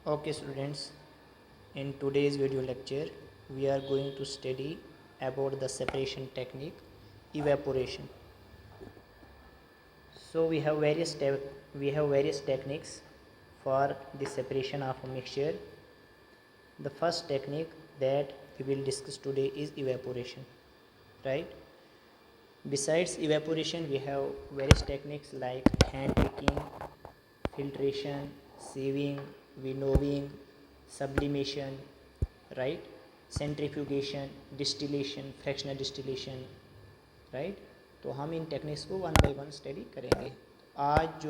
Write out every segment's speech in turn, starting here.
Okay students, in today's video lecture we are going to study about the separation technique, evaporation. So we have various techniques for the separation of a mixture. The first technique that we will discuss today is evaporation, right? Besides evaporation, we have various techniques like hand picking, filtration, sieving, winnowing, sublimation, right? Centrifugation, distillation, fractional distillation, right. तो हम इन techniques को one by one study करेंगे. आज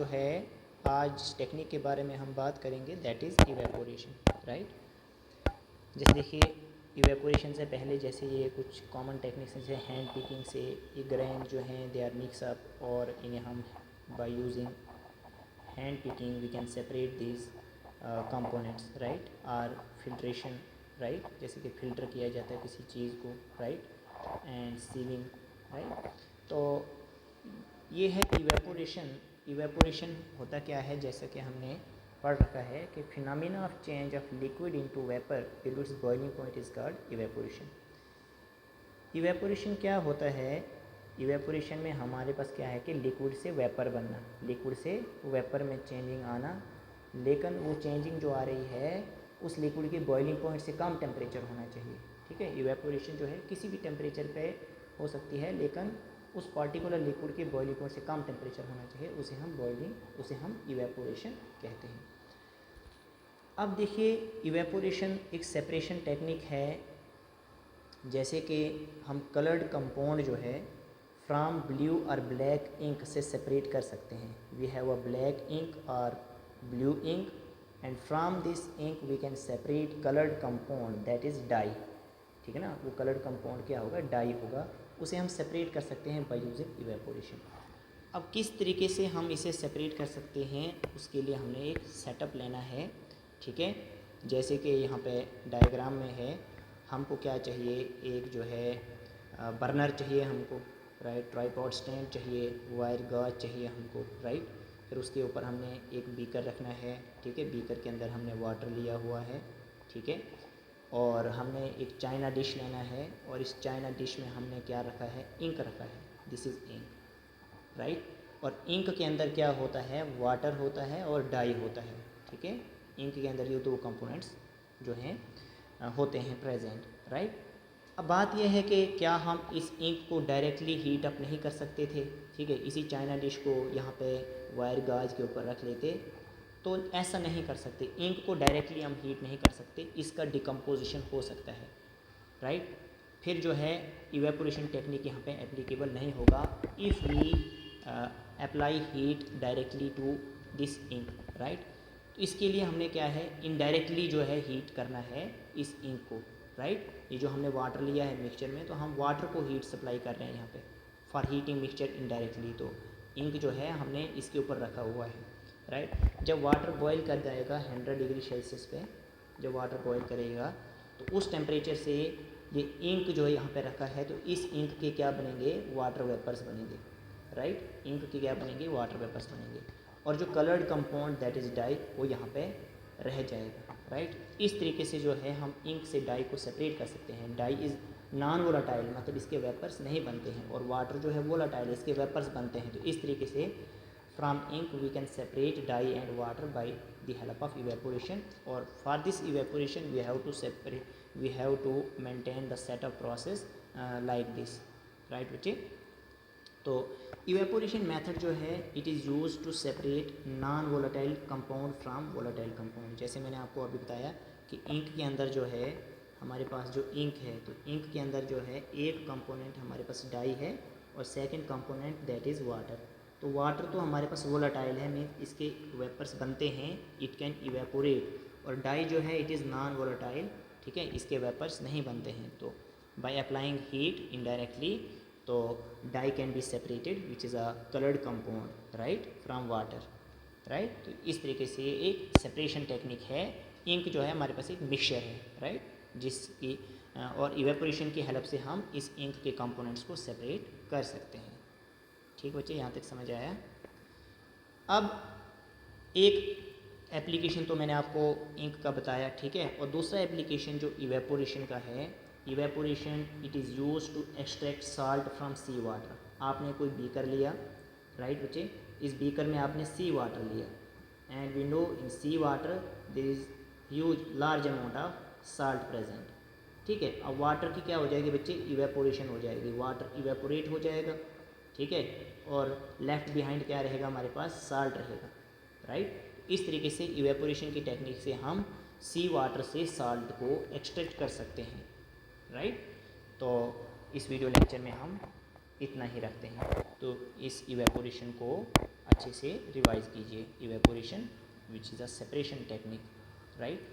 जिस technique के बारे में हम बात करेंगे दैट इज़ इवेपोरेशन, राइट. जैसे देखिए, इवेपोरेशन से पहले जैसे ये कुछ कॉमन टेक्निक्स जैसे हैंड पिकिंग से ये ग्रेन जो हैं दे आर मिक्स अप, और इन्हें हम by using hand picking we can separate these components, right. और फिल्ट्रेशन, राइट, जैसे कि फ़िल्टर किया जाता है किसी चीज़ को, राइट. And sieving, right. तो ये है इवेपोरेशन होता क्या है, जैसा कि हमने पढ़ रखा है कि phenomena of change of liquid into vapour till it's boiling point is called evaporation. Evaporation क्या होता है? इवेपोरेशन में हमारे पास क्या है कि लिक्विड से वेपर बनना, लिक्विड से वेपर में चेंजिंग आना, लेकिन वो चेंजिंग जो आ रही है उस लिक्विड के बॉइलिंग पॉइंट से कम टेम्परेचर होना चाहिए. ठीक है, इवेपोरेशन जो है किसी भी टेम्परेचर पे हो सकती है, लेकिन उस पार्टिकुलर लिक्विड के बॉइलिंग पॉइंट से कम टेम्परेचर होना चाहिए, उसे हम इवेपोरेशन कहते हैं. अब देखिए, इवेपोरेशन एक सेपरेशन टेक्निक है. जैसे कि हम कलर्ड कंपाउंड जो है फ्रॉम ब्लू और ब्लैक इंक से सेपरेट कर सकते हैं. We have a black ink और blue ink, and from this ink we can separate coloured compound that is dye. ठीक है ना, वो कलर्ड कंपाउंड क्या होगा? डाई होगा. उसे हम सेपरेट कर सकते हैं बाय यूजिंग इवेपोरेशन. अब किस तरीके से हम इसे सेपरेट कर सकते हैं, उसके लिए हमने एक सेटअप लेना है. ठीक है, जैसे कि यहाँ पे डायग्राम में है, हमको क्या चाहिए, एक जो है बर्नर चाहिए हमको, राइट. ट्राइपॉड स्टैंड चाहिए, वायर गाज चाहिए हमको, राइट. फिर उसके ऊपर हमने एक बीकर रखना है. ठीक है, बीकर के अंदर हमने वाटर लिया हुआ है. ठीक है, और हमने एक चाइना डिश लेना है, और इस चाइना डिश में हमने क्या रखा है? इंक रखा है. This is ink, right. और इंक के अंदर क्या होता है? वाटर होता है और डाई होता है. ठीक है, इंक के अंदर ये दो कंपोनेंट्स जो हैं होते हैं प्रेजेंट, राइट. अब बात यह है कि क्या हम इस इंक को डायरेक्टली हीट अप नहीं कर सकते थे? ठीक है, इसी चाइना डिश को यहाँ पे वायर गाज के ऊपर रख लेते, तो ऐसा नहीं कर सकते. इंक को डायरेक्टली हम हीट नहीं कर सकते, इसका डिकम्पोजिशन हो सकता है, राइट. फिर जो है इवेपोरेशन टेक्निक यहाँ पे एप्लीकेबल नहीं होगा if we apply heat directly to this ink, right. तो इसके लिए हमने क्या है, इनडायरेक्टली जो है हीट करना है इस इंक को, राइट. ये जो हमने वाटर लिया है मिक्सचर में, तो हम वाटर को हीट सप्लाई कर रहे हैं यहाँ पे फॉर हीटिंग मिक्सचर इनडायरेक्टली. तो इंक जो है हमने इसके ऊपर रखा हुआ है, राइट. जब वाटर बॉईल कर जाएगा 100 डिग्री सेल्सियस पे, जब वाटर बॉईल करेगा तो उस टेम्परेचर से ये इंक जो है यहाँ पे रखा है, तो इस इंक के क्या बनेंगे? वाटर वेपर्स बनेंगे, राइट. इंक के क्या बनेंगे? वाटर वेपर्स बनेंगे. और जो coloured compound that is dye वो यहाँ पे रह जाएगा, राइट. इस तरीके से जो है हम इंक से डाई को सेपरेट कर सकते हैं. डाई इज़ नॉन वोलाटाइल, मतलब इसके वेपर्स नहीं बनते हैं, और वाटर जो है वोलाटाइल, इसके वेपर्स बनते हैं. तो इस तरीके से from ink we can separate dye and water by the help of evaporation, or for this evaporation we have to maintain the setup process like this, right बच्चे. तो evaporation method जो है it is used to separate non volatile compound from volatile compound. जैसे मैंने आपको अभी बताया कि इंक के अंदर जो है हमारे पास जो इंक है, तो इंक के अंदर जो है एक कंपोनेंट हमारे पास डाई है और second component that is water. तो वाटर तो हमारे पास वोलाटाइल है, मीन इसके वेपर्स बनते हैं, इट कैन इवेपोरेट. और डाई जो है इट इज़ नॉन वोलाटाइल, ठीक है, इसके वेपर्स नहीं बनते हैं. तो बाय अप्लाइंग हीट इनडायरेक्टली, तो dye can be separated which is a coloured compound, right, from water, right. तो इस तरीके से एक सेपरेशन टेक्निक है. इंक जो है हमारे पास एक मिक्सचर है, राइट, जिसकी और इवेपोरेशन की हेल्प से हम इस इंक के कंपोनेंट्स को सेपरेट कर सकते हैं. ठीक बच्चे, यहाँ तक समझ आया. अब एक एप्लीकेशन तो मैंने आपको इंक का बताया, ठीक है। और दूसरा एप्लीकेशन जो इवेपोरेशन का है, evaporation it is use to extract salt from sea water. आपने कोई बीकर लिया, राइट बच्चे, इस बीकर में आपने सी वाटर लिया, and we know in sea water there is huge large amount of salt present, ठीक है। अब वाटर की क्या हो जाएगी बच्चे, इवेपोरेशन हो जाएगी, वाटर इवेपोरेट हो जाएगा, ठीक है। और लेफ्ट बिहाइंड क्या रहेगा हमारे पास, साल्ट रहेगा, राइट। इस तरीके से इवेपोरेशन की टेक्निक से हम सी वाटर से साल्ट को एक्सट्रैक्ट कर सकते हैं, राइट। तो इस वीडियो लेक्चर में हम इतना ही रखते हैं। तो इस इवेपोरेशन को अच्छे से रिवाइज कीजिए, evaporation which is a separation technique, right.